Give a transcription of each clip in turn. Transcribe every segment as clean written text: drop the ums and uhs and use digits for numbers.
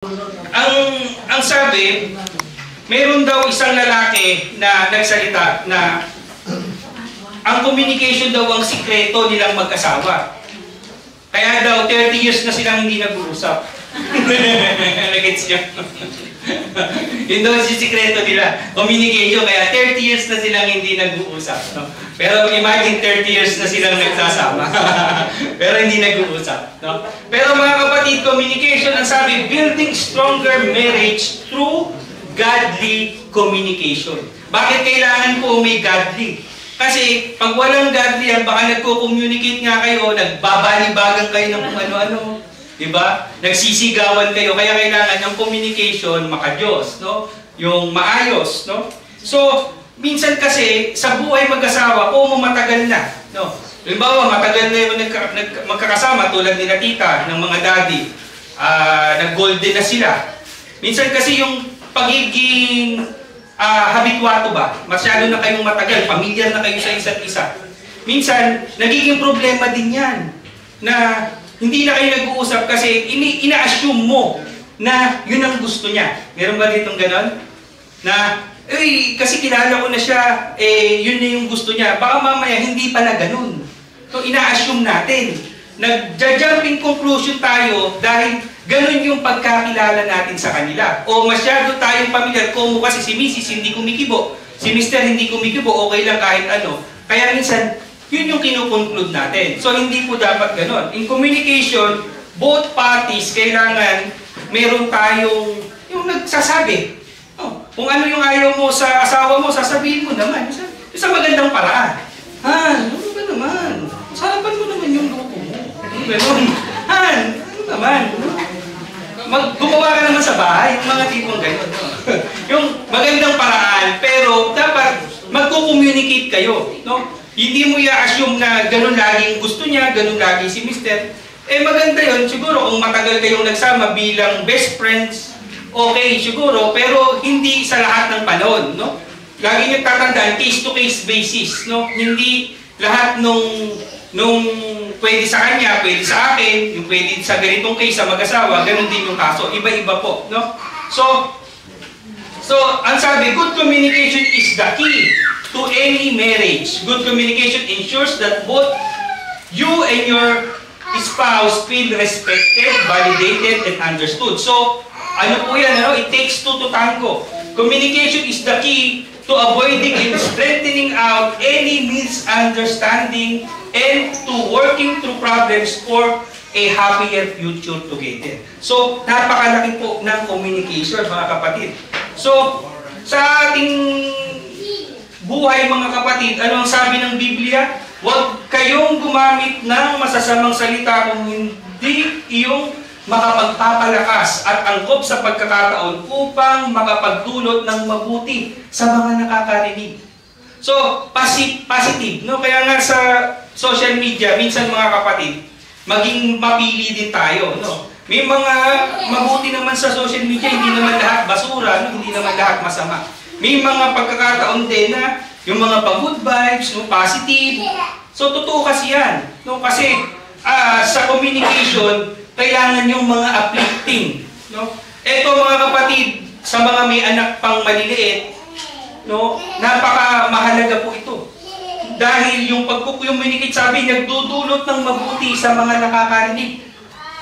Ang sabi, meron daw isang lalaki na nagsalita na ang communication daw ang sikreto nilang mag-asawa. Kaya daw 30 years na silang hindi nag-uusap. Nagets niyo? Yun daw si sikreto nila. Communication, kaya 30 years na silang hindi nag-uusap. No? Pero imagine 30 years na silang nagsasama. Pero hindi nag-uusap. No? Pero mga kapatid, communication, ang sabi, building stronger marriage through godly communication. Bakit kailangan po may godly? Kasi pag walang godly yan, baka nagko-communicate nga kayo, nagbabalibagan kayo ng kung ano-ano. Diba? Nagsisigawan kayo. Kaya kailangan ng communication maka-Diyos. No? Yung maayos. No? So, minsan kasi, sa buhay mag-asawa, kung matagal na. No? Halimbawa, matagal na yung magkakasama tulad nila tita, ng mga daddy. Nag-golden na sila. Minsan kasi yung pagiging habituato ba? Masyado na kayong matagal, pamilyar na kayo sa isa't isa. Minsan, nagiging problema din yan. Na hindi na kayo nag-uusap kasi ina-assume mo na yun ang gusto niya. Meron ba ditong ganon? Na, kasi kilala ko na siya, yun na yung gusto niya. Baka mamaya hindi pala ganon. So, ina-assume natin. Nag-jumping conclusion tayo dahil ganon yung pagkakilala natin sa kanila. O masyado tayong pamilyar, kung kasi si Mrs. hindi kumikibo, si Mr. hindi kumikibo, okay lang kahit ano. Kaya minsan, yun yung kinukonclude natin. So, hindi po dapat ganon. In communication, both parties, kailangan meron tayong yung nagsasabi. Kung ano yung ayaw mo sa asawa mo, sasabihin mo naman. Sa magandang paraan. Han, ano ba naman? Sarapan mo naman yung luko mo. Ganon. Han, ano naman? Gumawa ka naman sa bahay, yung mga tipong ganon. Yung magandang paraan, pero dapat magko-communicate kayo. No? Hindi mo i-assume na ganun lagi yung gusto niya, ganun lagi si Mr. Maganda yun. Siguro kung matagal kayong nagsama bilang best friends, okay siguro, pero hindi sa lahat ng panahon. No? Lagi nyo tatandaan, case-to-case basis. No? Hindi lahat nung pwede sa kanya, pwede sa akin, yung pwede sa ganitong case sa mag-asawa, ganun din yung kaso. Iba-iba po. No? So, ang sabi, good communication is the key to any marriage. Good communication ensures that both you and your spouse feel respected, validated, and understood. So, ano po yan? Ano? It takes two to tango. Communication is the key to avoiding and strengthening out any misunderstanding and to working through problems for a happier future together. So, napakalaki po ng communication, mga kapatid. So, sa ating buhay, mga kapatid, ano ang sabi ng Biblia? Huwag kayong gumamit ng masasamang salita kung hindi iyong makapagpapalakas at angkop sa pagkakataon upang makapagdulot ng mabuti sa mga nakakarinig. So, positive. No? Kaya nga sa social media, minsan mga kapatid, maging mapili din tayo. No? May mga mabuti naman sa social media, hindi naman lahat basura, no? Hindi naman lahat masama. May mga pagkakataon din na yung mga good vibes, no? Positive. So, totoo kasi yan. No? Kasi sa communication, kailangan yung mga uplifting. No? Ito mga kapatid, sa mga may anak pang maliliit, no? Napaka-mahalaga po ito. Dahil yung pag-communicate, sabi, nagdudulot ng mabuti sa mga nakakarinig.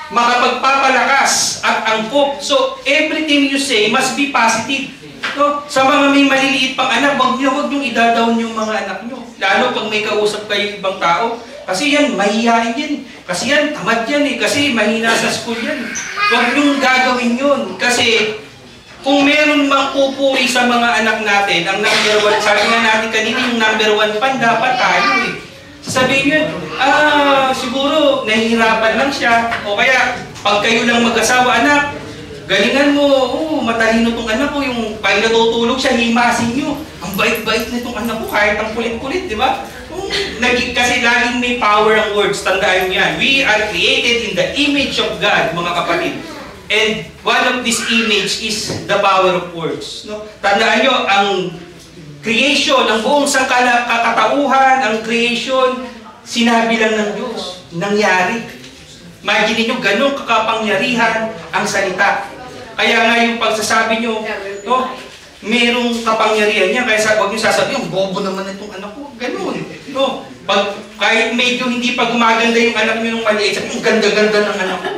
Makapagpapalakas at angkop. So, everything you say must be positive. No? Sa mga may maliliit pang anak, huwag niyong idadawn yung mga anak niyo. Lalo pag may kausap kayo ibang tao. Kasi yan, mahihain yan. Kasi yan, tamad yan eh. Kasi mahina sa school yan. Huwag niyong gagawin yun. Kasi kung meron mang pupuri sa mga anak natin, ang number one, sabi nga natin kanina, yung number one pan, dapat tayo eh. Sasabihin yun, siguro nahihirapan lang siya. O kaya, pag kayo lang mag-asawa, anak, galingan mo, matalino tong anak ko, yung pag natutulog siya, himasin nyo. Ang bait-bait na itong anak ko, kahit ang kulit-kulit, di ba? Kasi laging may power ang words, tandaan nyo yan. We are created in the image of God, mga kapatid. And one of this image is the power of words. No? Tandaan nyo, ang creation, ang buong kakatauhan, ang creation, sinabi lang ng Diyos, nangyari. Imagine nyo, ganun kakapangyarihan ang salita. Kaya nga yung pagsasabi nyo, no, merong kapangyarihan niya. Kaya huwag nyo sasabihin, bobo naman itong anak ko. Ganun. No? Kahit medyo hindi pa gumaganda yung anak nyo nung maliit, sabi, ang ganda-ganda ng anak ko.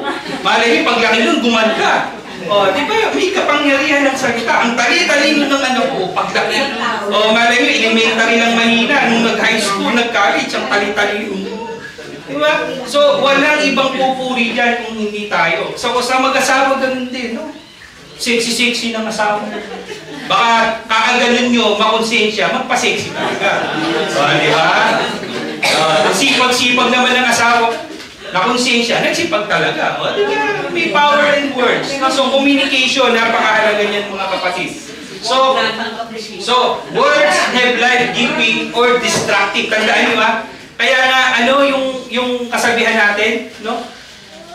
Malay, paglaki nun, gumanda. O, di ba, may kapangyarihan ng salita. Ang tali-talino ng anak ko, paglaki. O, malay nyo, elementary lang mahina. Nung nag-high school, nag-college, ang tali-talino. Di ba? So, walang ibang pupuri dyan kung hindi tayo. So, sa mag-asawa, ganun din, no? Sexy-sexy ng asawa. Baka kakaganon nyo, makonsensya, magpa-sexy talaga. O, di ba? Sipag-sipag naman ng asawa, nakonsensya, nagsipag talaga. O, di ba? May power in words. So, communication, napakahalaga niyan mga kapatid. So, words have life-giving or destructive. Tandaan nyo ha? Kaya nga, ano yung kasabihan natin, no?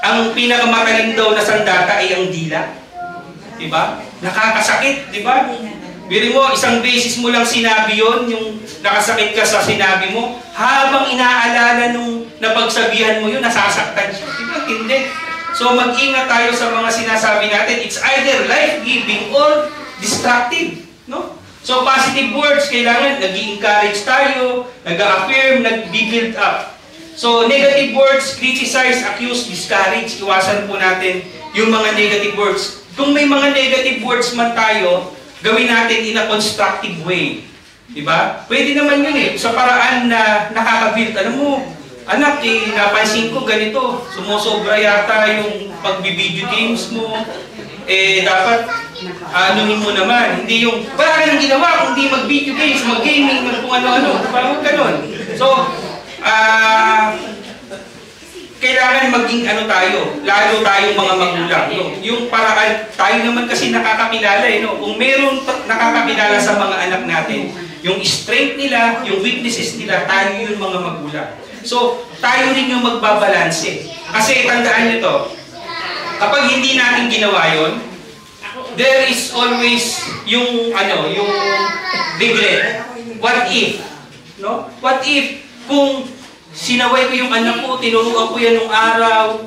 Ang pinakamataling daw na sandata ay ang dila. Diba? Nakakasakit, diba? Biri mo, isang beses mo lang sinabi yon, yung nakasakit ka sa sinabi mo, habang inaalala nung napagsabihan mo yun, nasasaktan siya. Diba? Hindi. So, mag-ingat tayo sa mga sinasabi natin. It's either life-giving or destructive. No? So, positive words, kailangan nag-i-encourage tayo, nag-affirm, nag-build up. So, negative words, criticize, accuse, discourage. Iwasan po natin yung mga negative words. Kung may mga negative words man tayo, gawin natin in a constructive way. Diba? Pwede naman yun eh. Sa paraan na nakaka-build. Alam mo, anak, napansin ko ganito. Sumusobra yata yung pag-video games mo. Dapat, anuhin mo naman. Hindi yung, wala ka nang ginawa kung di mag-video games, mag-gaming, kung ano-ano. Parang ganun. So, kailangan maging ano tayo, lalo tayong mga magulang. No? Yung paraan, tayo naman kasi nakakakilala. No? Kung meron nakakakilala sa mga anak natin, yung strength nila, yung weaknesses nila, tayo yung mga magulang. So, tayo rin yung magbabalanse. Kasi tandaan nyo to, kapag hindi natin ginawa yun, there is always yung, yung regret. What if? No? What if, kung sinaway ko yung anak ko, tinuruan ko yan nung araw,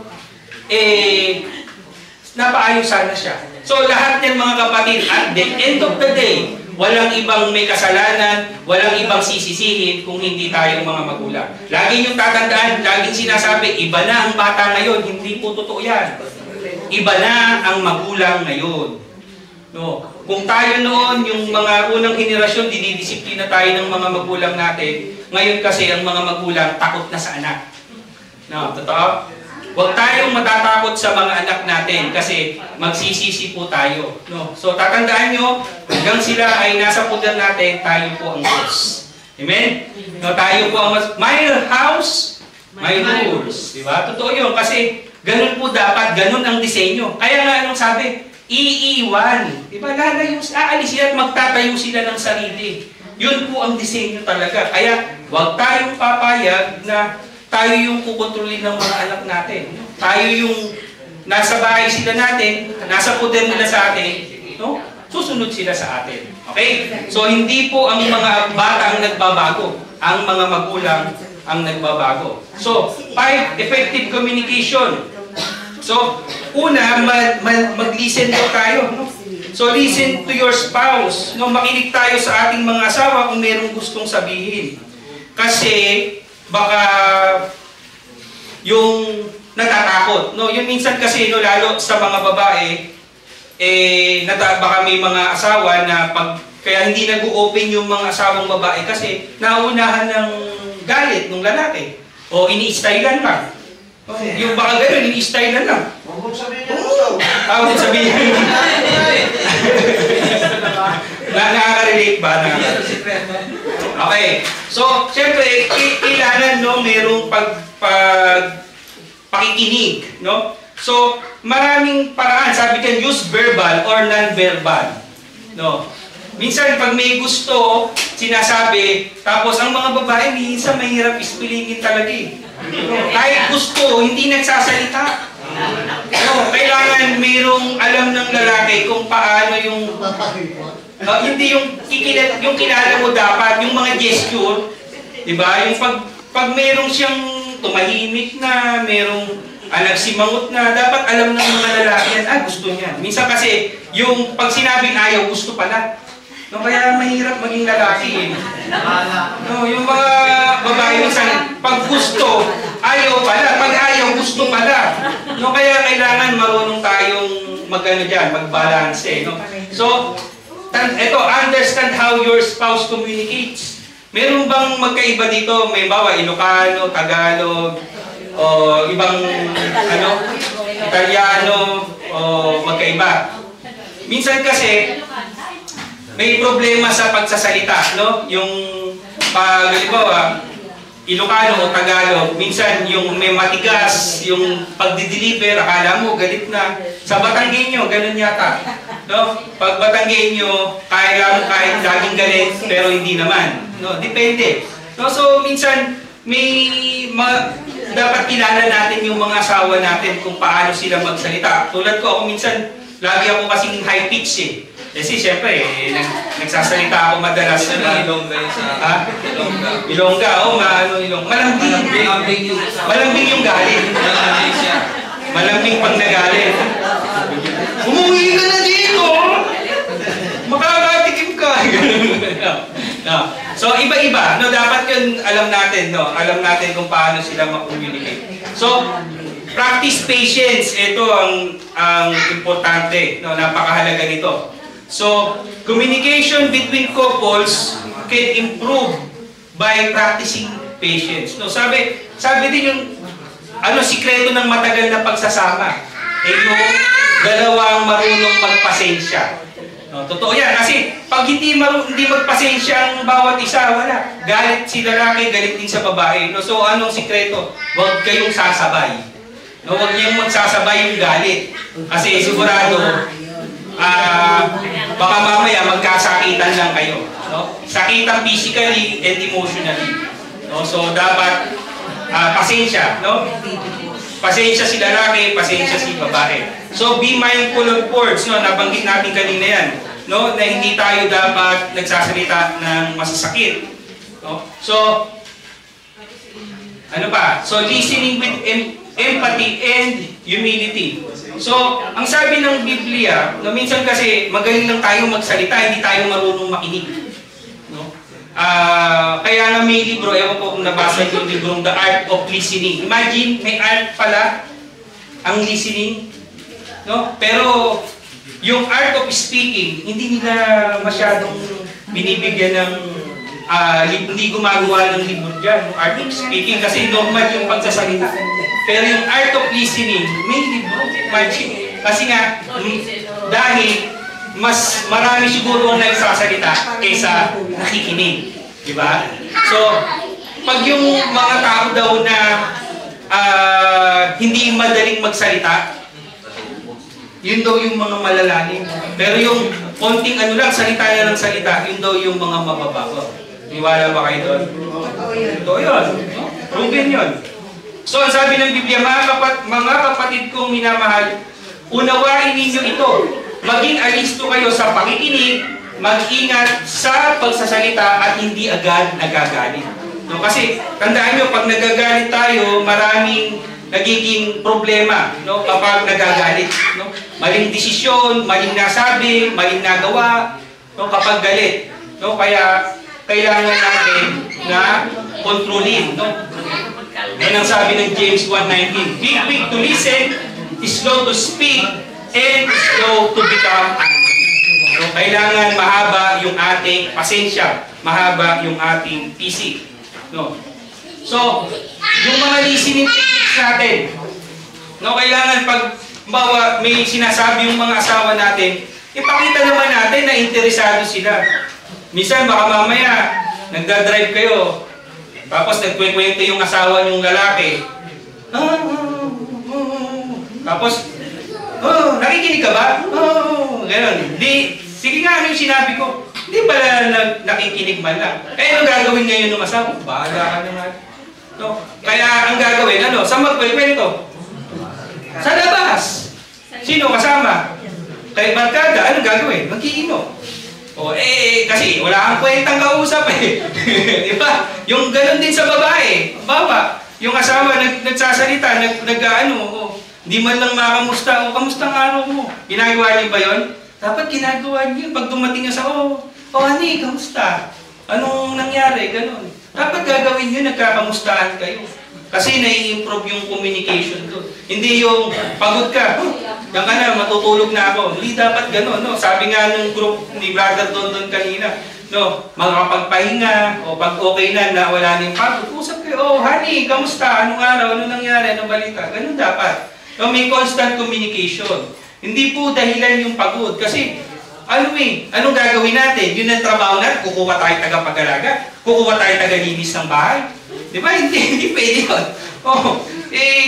napaayos sana siya. So lahat yan mga kapatid, at the end of the day, walang ibang may kasalanan, walang ibang sisisihin kung hindi tayong mga magulang. Lagi niyong tatandaan, laging sinasabi, iba na ang bata ngayon, hindi po totoo yan. Iba na ang magulang ngayon. No. Kung tayo noon, yung mga unang henerasyon, dinidisiplina tayo ng mga magulang natin. Ngayon kasi, ang mga magulang takot na sa anak. No, totoo? Huwag tayong matatakot sa mga anak natin kasi magsisisi po tayo. No? So, tatandaan nyo, hanggang sila ay nasa puder natin, tayo po ang Diyos. Amen? No, tayo po ang my house, my rules. Diba? Totoo yun kasi ganun po dapat, ganun ang disenyo. Kaya nga anong sabi? Iiwan. Diba? Lalayo, aalis sila at magtatayo sila ng sarili. Yun po ang disenyo talaga. Kaya huwag tayong papayag na tayo yung kukontrolin ng mga anak natin. Tayo yung nasa bahay sila natin, nasa poder nila sa atin, no? Susunod sila sa atin. Okay? So hindi po ang mga bata ang nagbabago. Ang mga magulang ang nagbabago. So, 5, effective communication. So, una, mag-listen po tayo. No? So, listen to your spouse. No? Makinig tayo sa ating mga asawa kung mayroong gustong sabihin. Kasi, baka yung natatakot. No? Yung minsan kasi, no, lalo sa mga babae, baka may mga asawa na kaya hindi nag-open yung mga asawang babae kasi nauunahan ng galit ng lalaki. O ini-stylan lang. Yung baka gano'n, ini-stylan lang. Huwag sabihin niya. Huwag sabihin. Nakaka-relate ba? Okay. So, siyempre, kailangan, no, mayroong pakikinig, no? So, maraming paraan. Sabi dyan, use verbal or non-verbal. No? Minsan, pag may gusto, sinasabi, tapos ang mga babae, minsan mahirap ispilingin talaga eh. Kahit gusto, hindi nagsasalita. No, kailangan mayroong alam ng lalaki kung paano yung hindi yung kilala mo dapat, yung mga gesture, di ba? Yung pag mayroong siyang tumahimik na, mayroong nagsimangot na, dapat alam ng mga lalaki yan, gusto niyan. Minsan kasi, yung pag sinabing ayaw, gusto pala. No, kaya mahirap maging lalaki eh. No, yung mga babae minsan, pag gusto, ayaw pala. Pag ayaw, gusto pala. No, kaya kailangan marunong tayong mag-balance eh. No? So, eto, understand how your spouse communicates. Meron bang magkaiba dito? May bawa, Ilocano, Tagalog, o ibang Italiano, o magkaiba. Minsan kasi, may problema sa pagsasalita, no? Yung pag, halimbawa, Ilocano o Tagalog, minsan yung may matigas, yung pagdi-deliver, akala mo, galit na. Sa Batanggenyo, ganun yata. No? Pag Batanggenyo, kahit laging galit, pero hindi naman. No? Depende. No? So, minsan, dapat kilala natin yung mga asawa natin kung paano sila magsalita. Tulad ko, ako minsan, lagi ako kasing high pitch eh. Kasi siyempre, nagsasalita ako madalas na Ilongga yun sa... Ilongga, malambing yung galit. Malambing pang nagalit. Umuwi ka na dito! Makakatikim ka! No. So, iba-iba. No, dapat yun alam natin. No? Alam natin kung paano sila mag-communicate. So, practice patience. Ito ang importante. No? Napakahalaga nito. So, communication between couples can improve by practicing patience. No, sabi din yung sikreto ng matagal na pagsasama. Yung dalawang marunong magpasensya. No, totoo yan kasi pag hindi magpasensya ang bawat isa, wala. Galit si lalaki, galit din sa babae. No, so anong sikreto? Huwag kayong sasabay. No, huwag niyong magsasabay yung galit. Kasi sigurado baka mamaya magkasakitan lang kayo. No? Sakitan physically and emotionally. No? So, dapat pasensya. No? Pasensya si lalaki, pasensya si babae. So, be mindful of words. No? Nabanggit natin kanina yan. No? Na hindi tayo dapat nagsasalita ng masasakit. No? So, ano pa? So, listening with empathy and humility. So, ang sabi ng Biblia, no, minsan kasi magaling lang tayo magsalita, hindi tayo marunong makinig. No? Kaya nga may libro, ewan ko kung nabasa yung librong The Art of Listening. Imagine, may art pala ang listening. No? Pero, yung art of speaking, hindi nila masyadong binibigyan ng hindi gumagawa ng libro dyan, art of speaking, kasi normal yung pagsasalita. Pero yung art of listening, may libro. Imagine. Kasi nga, dahil mas marami siguro ang nagsasalita kaysa nakikinig. Diba? So, pag yung mga tao daw na hindi madaling magsalita, yun daw yung mga malalalim. Pero yung konting salita na ng salita, yun daw yung mga mababago. Niwala ba kayo doon? Ito yun. Proven yun. So, ang sabi ng Biblia, mga kapatid kong minamahal, unawain ninyo ito. Maging alisto kayo sa pakikinig, mag-ingat sa pagsasalita at hindi agad nagagalit. No? Kasi, tandaan nyo, pag nagagalit tayo, maraming nagiging problema, no? Kapag nagagalit. No? Maling desisyon, maling nasabi, maling nagawa, no? Kapag galit. No? Kaya, kailangan natin na kontrolin. No? Yan ang sabi ng James 1:19. Be quick to listen, slow to speak, and slow to become angry. So, kailangan mahaba yung ating pasensya, mahaba yung ating pisik. No? So, yung mga listening techniques natin, no, kailangan pag may sinasabi yung mga asawa natin, ipakita naman natin na interesado sila. Minsan baka mamaya, nagdadrive kayo, tapos nagkwekwento yung asawa yung lalaki. Tapos, nakikinig ka ba? Ganon. Sige nga, ano yung sinabi ko? Hindi pala nakikinig man lang. Ano gagawin ngayon ng asawa? Bahala ka naman. No? Kaya ang gagawin, saan magkwekwento? Sa labas. Sino kasama? Kay barkada, ano gagawin? Magkiinom. Kasi wala kang kwentang kausap eh. Di ba? Yung ganun din sa babae. Baba, yung asawa nagsasalita, Hindi man lang makamusta, o kamusta ang araw mo? Ginagawa niyo ba yun? Dapat ginagawa niyo. Pag dumating niya sa, honey, kamusta? Anong nangyari? Ganon. Dapat gagawin niyo, nagkakamustahan kayo. Kasi nai-improve yung communication doon. Hindi yung pagod ka, yan ka na, matutulog na ako. Hindi dapat gano'n, no? Sabi nga nung group ni Brother Don kanina, no, makakapagpahinga, o pag okay na wala na yung pagod, usap kayo, honey, kamusta? Anong araw? Anong nangyari? Anong balita? Ganun dapat. No, may constant communication. Hindi po dahilan yung pagod. Kasi, anong gagawin natin? Yun ang trabaho natin, kukuha tayo tagapag-alaga, kukuha tayo tagalinis ng bahay. Di ba? Hindi pwede yun.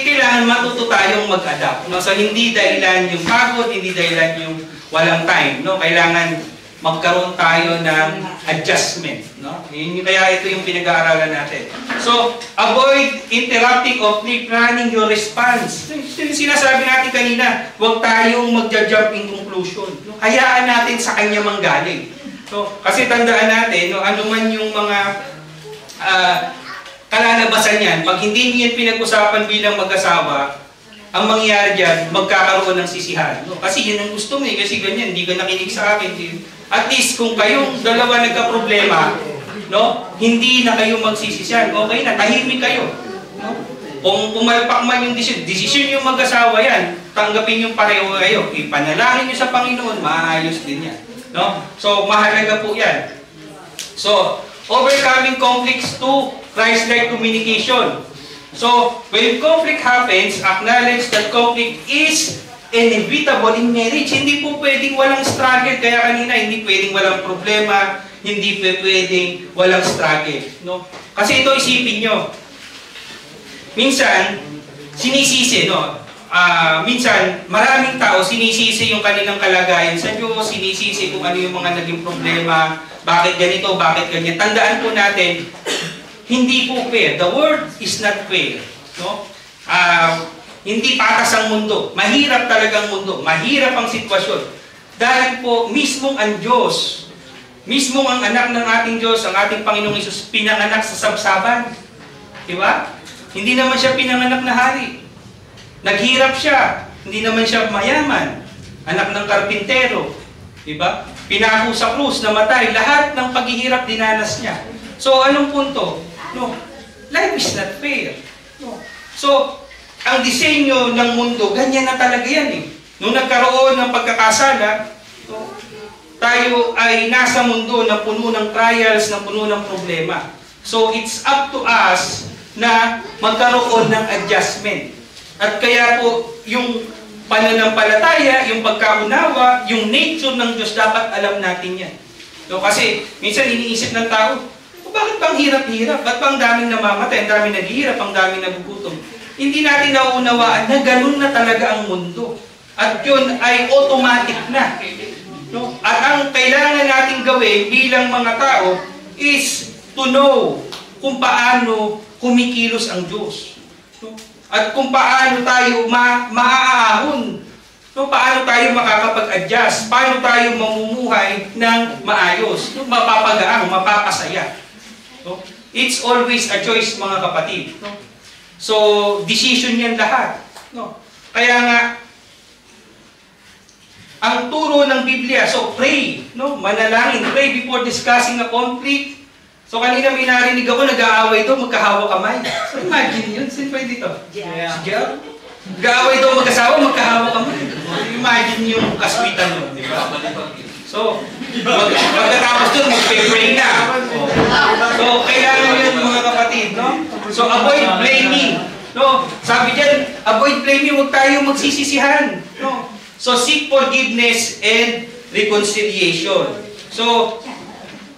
Kailangan matuto tayong mag-adapt. No? So, hindi dahilan yung pagod, hindi dahilan yung walang time. No? Kailangan magkaroon tayo ng adjustment. No? Kaya ito yung pinag-aaralan natin. So, avoid interrupting or pre-planning your response. Sinasabi natin kanina, huwag tayong magja-jump in conclusion. No? Hayaan natin sa kanya manggaling. So, kasi tandaan natin, no, ano man yung mga kalalabasan yan, pag hindi niyan pinag-usapan bilang mag-asawa, ang mangyayari dyan, magkakaroon ng sisihan. No? Kasi yun ang gusto mo eh, kasi ganyan, hindi ka nakinig sa akin. At least kung kayong dalawa nagka-problema, no, hindi na kayo magsisisihan, okay na, tahimik kayo. No? Kung pumalpak man yung desisyon yung mag-asawa yan, tanggapin yung pareho kayo, ipanalangin nyo sa Panginoon, maayos din yan. No? So, mahalaga po yan. So, overcoming conflicts to Christ-like communication. So, when conflict happens, acknowledge that conflict is inevitable in marriage. Hindi po pwedeng walang struggle. Kaya kanina, hindi pwedeng walang problema, hindi pwedeng walang struggle. No? Kasi ito, isipin nyo. Minsan, sinisisi, no? Minsan, maraming tao sinisisi yung kanilang kalagayan sa Diyos, sinisisi kung ano yung mga naging problema, bakit ganito, bakit ganyan. Tandaan po natin, hindi po fair. The world is not fair. No? Hindi patas ang mundo. Mahirap talagang mundo. Mahirap ang sitwasyon. Dahil po, mismong ang Diyos, mismong ang anak ng ating Diyos, ang ating Panginoong Hesus, pinanganak sa sabsaban. Diba? Hindi naman siya pinanganak na hari. Naghirap siya. Hindi naman siya mayaman. Anak ng karpintero. Diba? Pinako sa krus, namatay. Lahat ng paghihirap dinanas niya. So, anong punto? No. Life is not fair. No. So, ang disenyo ng mundo, ganyan na talaga yan eh. Nung nagkaroon ng pagkakasala, no, tayo ay nasa mundo na puno ng trials, na puno ng problema. So, it's up to us na magkaroon ng adjustment. At kaya po, yung pananampalataya, yung pagkaunawa, yung nature ng Diyos, dapat alam natin yan. So, kasi, minsan iniisip ng tao, bakit bang hirap-hirap? Ba't bang daming namamatay? Ang daming naghihirap, ang daming nagugutom? Hindi natin nauunawaan na ganun na talaga ang mundo. At yun ay automatic na. No? At ang kailangan natin gawin bilang mga tao is to know kung paano kumikilos ang Diyos. No? At kung paano tayo maaahon. No? Paano tayo makakapag-adjust? Paano tayo mamumuhay ng maayos? No? Mapapagaang, mapapasaya. No? It's always a choice, mga kapatid. No? So, decision yan lahat. No? Kaya nga, ang turo ng Biblia, so pray, no? Manalangin, pray before discussing a conflict. So, kanina may narinig ako, nag-aaway daw, magkahawa kamay. So, imagine yun. Sino pa dito? Yeah. Si Jer? Nag-aaway daw, magkasawa, magkahawa kamay. Imagine yung kaswitan mo, di ba? So, pagkatapos doon, mag-pray na. So, kailangan yun mga kapatid, no? So, avoid blaming. No? Sabi dyan, avoid blaming, huwag tayo magsisisihan. No? So, seek forgiveness and reconciliation. So,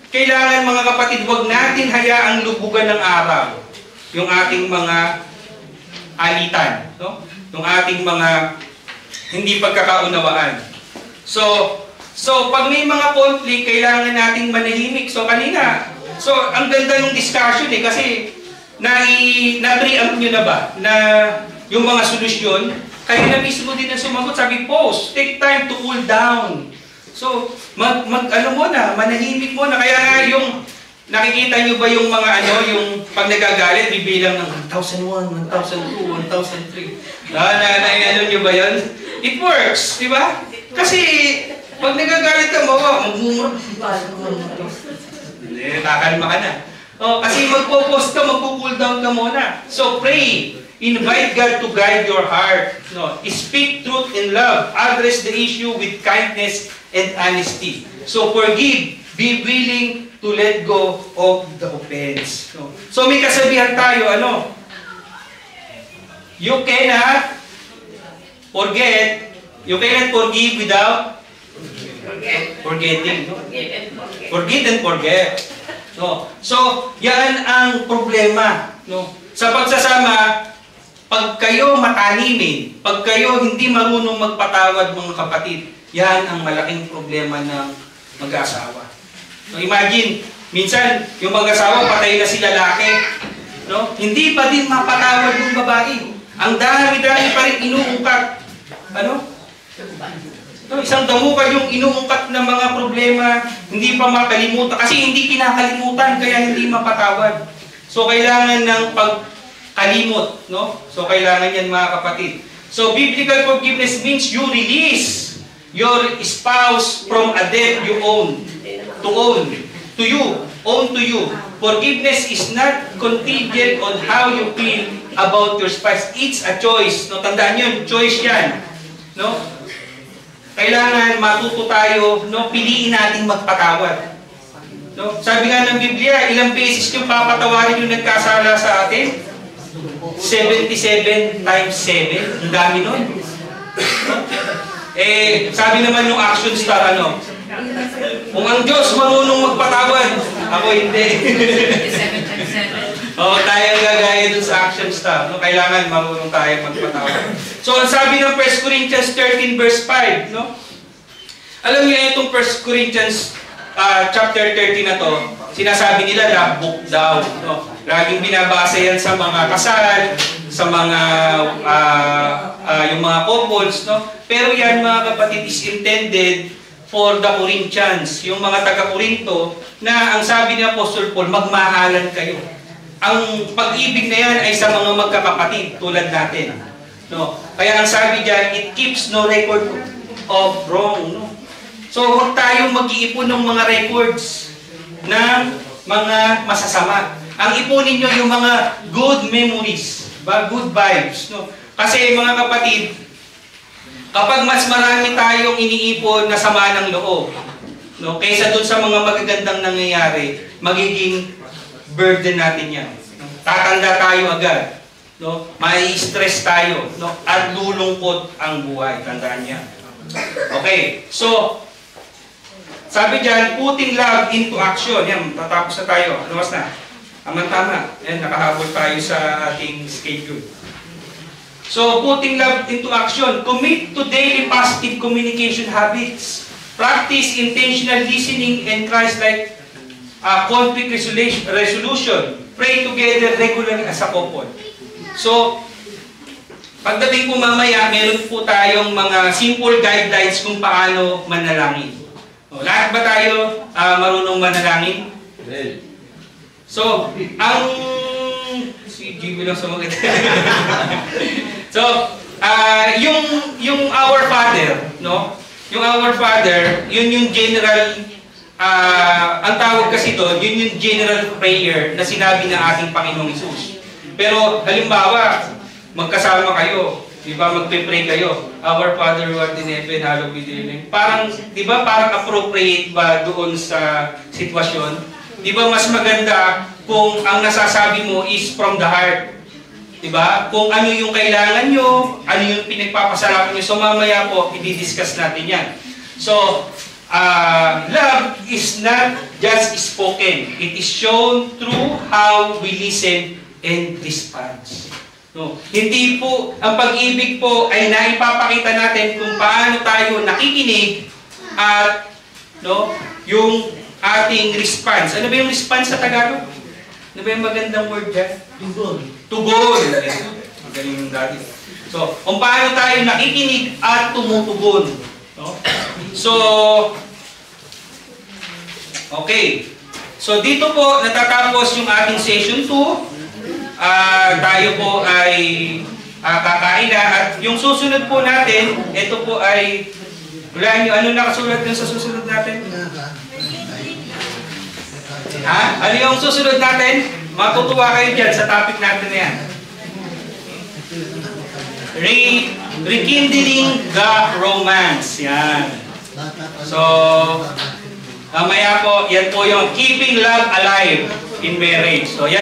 kailangan mga kapatid, huwag natin hayaang lubugan ng araw yung ating mga alitan. No? Yung ating mga hindi pagkakaunawaan. So, pag may mga conflict, kailangan nating manahimik. So, kanina, ang ganda ng discussion eh, kasi na-preamp nyo na ba na yung mga solusyon, kayo na mismo din na sumagot, sabi, pause, take time to cool down. So, ano mo na, manahimik mo na. Kaya nga Nakikita nyo ba yung mga yung pag nagagalit, bibilang ng 1,001, 1,002, 1,003. Ano nyo ba yun? It works, di ba? Kasi, pag nagagalit ka mo, kakalma ka na. Kasi magpo-post ka, magpo-cool down ka muna. So, pray. Invite God to guide your heart. Speak truth in love. Address the issue with kindness and honesty. So, forgive. Be willing to let go of the offense. So may kasabihan tayo, you cannot forgive without forgetting. Forget and forget. So yan ang problema. Sa pagsasama, pag kayo matanimin, pag kayo hindi marunong magpatawad mga kapatid, yan ang malaking problema ng mag-asawa. So imagine, minsan yung mag-asawa patay na si lalaki, hindi pa din mapatawad yung babae. Ang dami-dami pa rin inuungkat. Isang damukan yung inuungkat ng mga problema, hindi pa makalimutan. Kasi hindi kinakalimutan, kaya hindi mapatawad. So kailangan ng pagkalimot. So kailangan yan mga kapatid. So biblical forgiveness means you release your spouse from a debt you own. Own to you. Forgiveness is not contingent on how you feel about your spouse. It's a choice. Tandaan yun, choice yan. Kailangan matuto tayo, piliin natin magpatawad. Sabi nga ng Biblia, ilang beses yung papatawarin yung nagkasala sa atin? 77 times 7. Ang dami nun. Sabi naman yung action star, kung ang Diyos marunong magpatawad, ako hindi. Tayo gagaya dun sa action star. Kailangan marunong tayo magpatawad. So, ang sabi ng 1 Corinthians 13 verse 5, alam niyo itong 1 Corinthians chapter 13 na to, sinasabi nila na book daw. Laging binabasa yan sa mga kasal, sa mga yung mga couples. Pero yan mga kapatid is intended for the Corinthians, yung mga taga-Corinto, na ang sabi ni Apostle Paul, magmahalan kayo. Ang pag-ibig na yan ay sa mga magkakapatid, tulad natin. Kaya ang sabi dyan, it keeps no record of wrong. So, huwag tayong mag-iipon ng mga records ng mga masasama. Ang ipunin nyo yung mga good memories, good vibes. Kasi mga kapatid, kapag mas marami tayong iniipon na sama ng loob, kaysa dun sa mga magagandang nangyayari, magiging burden natin yan. Tatanda tayo agad. May stress tayo. At lulungkot ang buhay. Tandaan niya. Okay. So, sabi dyan, putting love into action. Yan, tatapos na tayo. Lumas na. Tama. Yan, nakahabol tayo sa ating schedule. So, putting love into action. Commit to daily positive communication habits. Practice intentional listening and Christ-like conflict resolution. Pray together regularly as a couple. So, pagdating po mamaya, meron po tayong mga simple guidelines kung paano manalangin. Lahat ba tayo marunong manalangin? So, si Jimmy lang sumagot. So, yung Our Father, yung Our Father, yun yung general, ang tawag kasi doon, yun yung general prayer na sinabi ng ating Panginoong Hesus. Pero, halimbawa, magkasama kayo, di ba, magpe-pray kayo, Our Father who art in heaven, hallowed be thy name. Parang, di ba, parang appropriate ba doon sa sitwasyon? Di ba, mas maganda kung ang nasasabi mo is from the heart. Diba? Kung ano yung kailangan nyo, ano yung pinagpapasalamat nyo. So mamaya po, i-discuss natin yan. So, love is not just spoken. It is shown through how we listen and respond. Hindi po, ang pag-ibig po ay naipapakita natin kung paano tayo nakikinig at yung ating response. Ano ba yung response sa Tagalog? Ano ba yung magandang word dyan? Tugon. Magaling yung dati. So, kung paano tayo nakikinig at tumutugon. So, okay. So dito po natatapos yung ating session 2. Tayo po ay kakain na at yung susunod po natin, ito po ay, hulaan nyo, ano nakasulat dun sa susunod natin? Ano yung susunod natin? Matutuwa kayo dyan sa topic natin na yan. Rekindling the romance. Yan. So, mamaya po, yan po yung keeping love alive in marriage. So, yan.